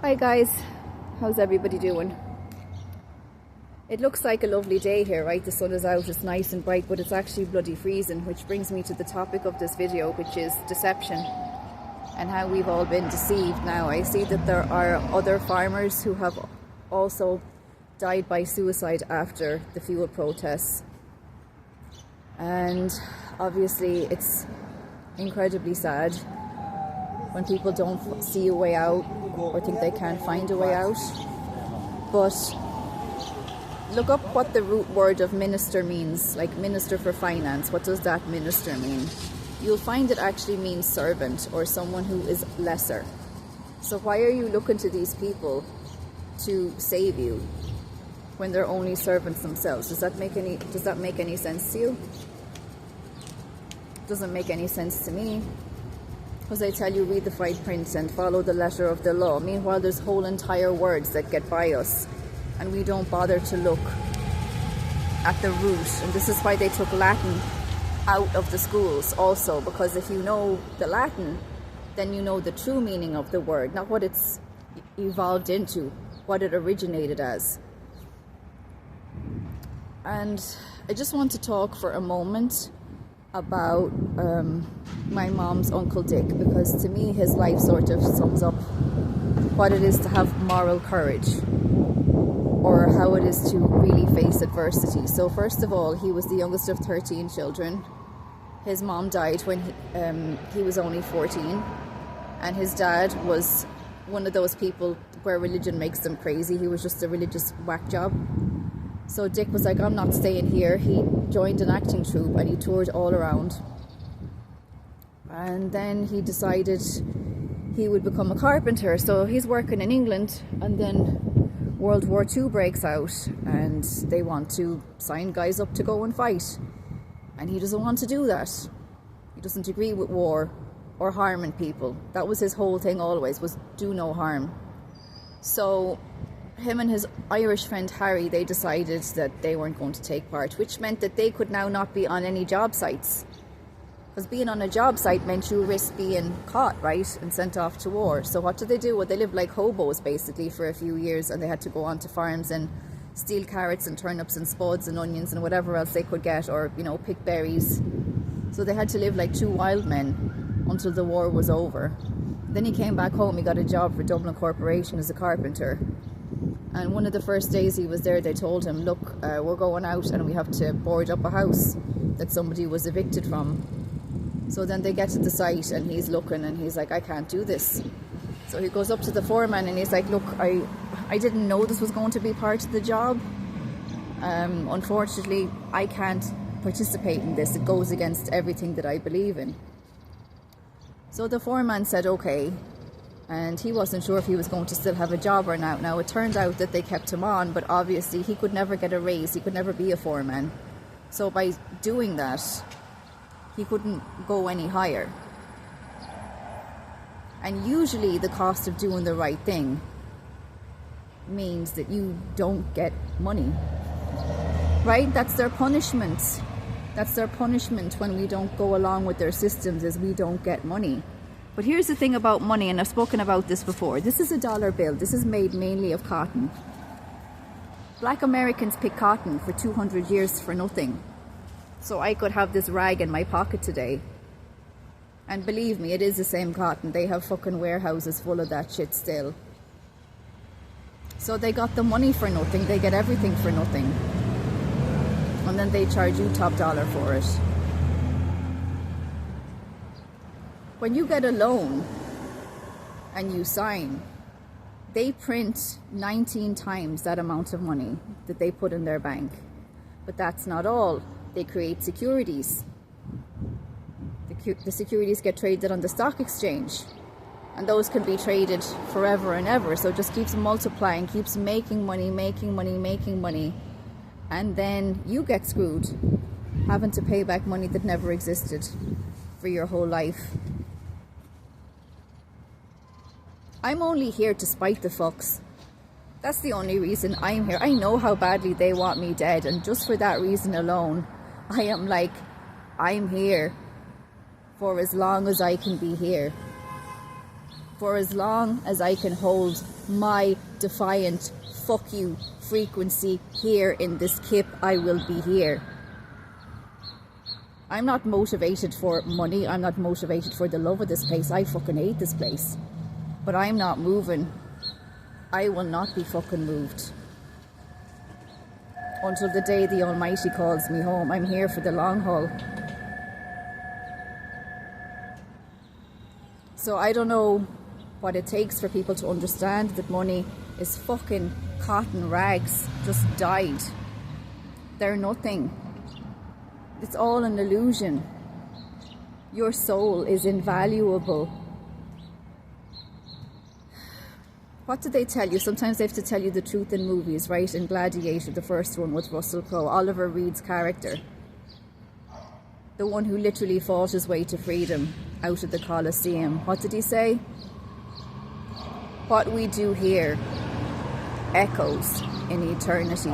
Hi guys, how's everybody doing? It looks like a lovely day here, right? The sun is out, it's nice and bright, but it's actually bloody freezing, which brings me to the topic of this video, which is deception and how we've all been deceived. Now, I see that there are other farmers who have also died by suicide after the fuel protests, and obviously it's incredibly sad when people don't see a way out or think they can't find a way out. But look up what the root word of minister means, like minister for finance. What does that minister mean? You'll find it actually means servant or someone who is lesser. So why are you looking to these people to save you when they're only servants themselves? Does that make any sense to you? Doesn't make any sense to me. Because I tell you, read the fine print and follow the letter of the law. Meanwhile, there's whole entire words that get by us, and we don't bother to look at the root. And this is why they took Latin out of the schools also, because if you know the Latin, then you know the true meaning of the word, not what it's evolved into, what it originated as. And I just want to talk for a moment about my mom's Uncle Dick, because to me his life sort of sums up what it is to have moral courage, or how it is to really face adversity. So first of all, he was the youngest of 13 children. His mom died when he was only 14, and his dad was one of those people where religion makes them crazy. He was just a religious whack job. So Dick was like, I'm not staying here. He joined an acting troupe and he toured all around. And then he decided he would become a carpenter. So he's working in England, and then World War II breaks out and they want to sign guys up to go and fight. And he doesn't want to do that. He doesn't agree with war or harming people. That was his whole thing always, was do no harm. So him and his Irish friend Harry, they decided that they weren't going to take part, which meant that they could now not be on any job sites. Because being on a job site meant you risk being caught, right, and sent off to war. So what did they do? Well, they lived like hobos basically for a few years, and they had to go onto farms and steal carrots and turnips and spuds and onions and whatever else they could get, or, you know, pick berries. So they had to live like two wild men until the war was over. Then he came back home, he got a job for Dublin Corporation as a carpenter. And one of the first days he was there, they told him, look, we're going out and we have to board up a house that somebody was evicted from. So then they get to the site and he's looking and he's like, I can't do this. So he goes up to the foreman and he's like, look, I didn't know this was going to be part of the job. Unfortunately, I can't participate in this. It goes against everything that I believe in. So the foreman said, okay. And he wasn't sure if he was going to still have a job or not. Now, it turned out that they kept him on, but obviously he could never get a raise. He could never be a foreman. So by doing that, he couldn't go any higher. And usually the cost of doing the right thing means that you don't get money. Right? That's their punishment. That's their punishment when we don't go along with their systems, is we don't get money. But here's the thing about money, and I've spoken about this before. This is a dollar bill. This is made mainly of cotton. Black Americans pick cotton for 200 years for nothing. So I could have this rag in my pocket today. And believe me, it is the same cotton. They have fucking warehouses full of that shit still. So they got the money for nothing. They get everything for nothing. And then they charge you top dollar for it. When you get a loan and you sign, they print 19 times that amount of money that they put in their bank. But that's not all. They create securities. The securities get traded on the stock exchange, and those can be traded forever and ever. So it just keeps multiplying, keeps making money, and then you get screwed, having to pay back money that never existed for your whole life. I'm only here to spite the fucks. That's the only reason I'm here. I know how badly they want me dead, and just for that reason alone, I am like, I'm here for as long as I can be here. For as long as I can hold my defiant fuck you frequency here in this kip, I will be here. I'm not motivated for money. I'm not motivated for the love of this place. I fucking hate this place. But I'm not moving. I will not be fucking moved until the day the Almighty calls me home. I'm here for the long haul. So I don't know what it takes for people to understand that money is fucking cotton rags just dyed. They're nothing. It's all an illusion. Your soul is invaluable. What do they tell you? Sometimes they have to tell you the truth in movies, right? In Gladiator, the first one with Russell Crowe, Oliver Reed's character. The one who literally fought his way to freedom out of the Colosseum. What did he say? What we do here echoes in eternity.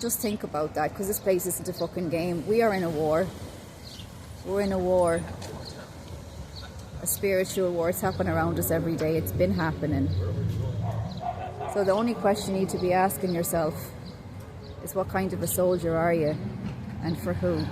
Just think about that, because this place isn't a fucking game. We are in a war. We're in a war. A spiritual war. It's happening around us every day. It's been happening. So the only question you need to be asking yourself is, what kind of a soldier are you? And for who?